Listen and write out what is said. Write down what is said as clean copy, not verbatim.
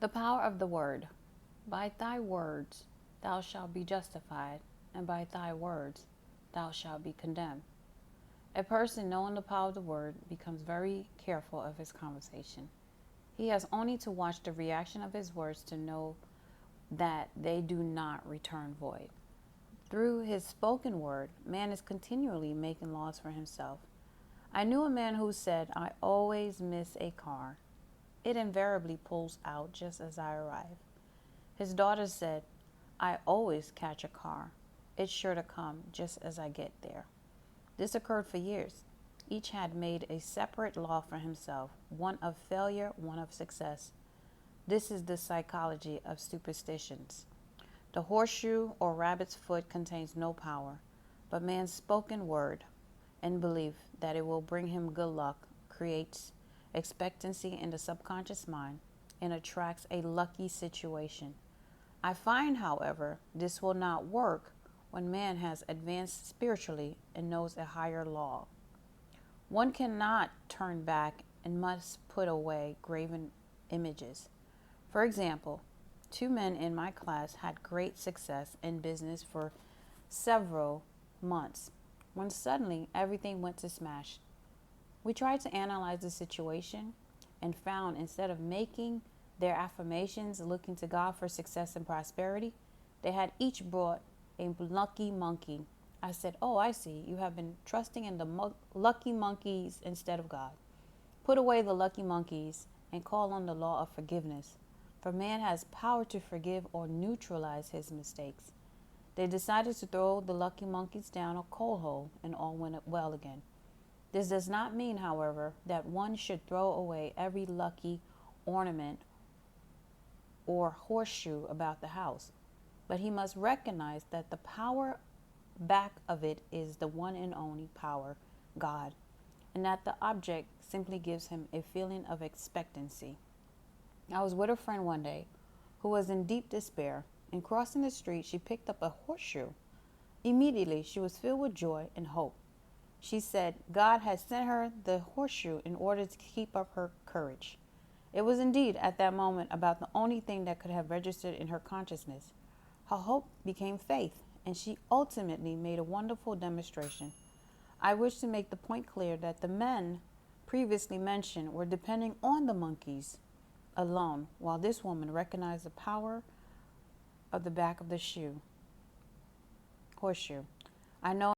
The power of the word. By thy words thou shalt be justified, and by thy words thou shalt be condemned. A person knowing the power of the word becomes very careful of his conversation. He has only to watch the reaction of his words to know that they do not return void. Through his spoken word, man is continually making laws for himself. I knew a man who said, I always miss a car. It invariably pulls out just as I arrive. His daughter said, I always catch a car. It's sure to come just as I get there. This occurred for years. Each had made a separate law for himself, one of failure, one of success. This is the psychology of superstitions. The horseshoe or rabbit's foot contains no power, but man's spoken word and belief that it will bring him good luck creates expectancy in the subconscious mind and attracts a lucky situation. I find, however, this will not work when man has advanced spiritually and knows a higher law. One cannot turn back and must put away graven images. For example, two men in my class had great success in business for several months when suddenly everything went to smash. We tried to analyze the situation and found instead of making their affirmations looking to God for success and prosperity, they had each brought a lucky monkey. I said, oh, I see. You have been trusting in the lucky monkeys instead of God. Put away the lucky monkeys and call on the law of forgiveness. For man has power to forgive or neutralize his mistakes. They decided to throw the lucky monkeys down a coal hole and all went well again. This does not mean, however, that one should throw away every lucky ornament or horseshoe about the house, but he must recognize that the power back of it is the one and only power, God, and that the object simply gives him a feeling of expectancy. I was with a friend one day who was in deep despair, and crossing the street, she picked up a horseshoe. Immediately, she was filled with joy and hope. She said God had sent her the horseshoe in order to keep up her courage. It was indeed at that moment about the only thing that could have registered in her consciousness. Her hope became faith, and she ultimately made a wonderful demonstration. I wish to make the point clear that the men previously mentioned were depending on the monkeys alone, while this woman recognized the power of the back of the horseshoe. I know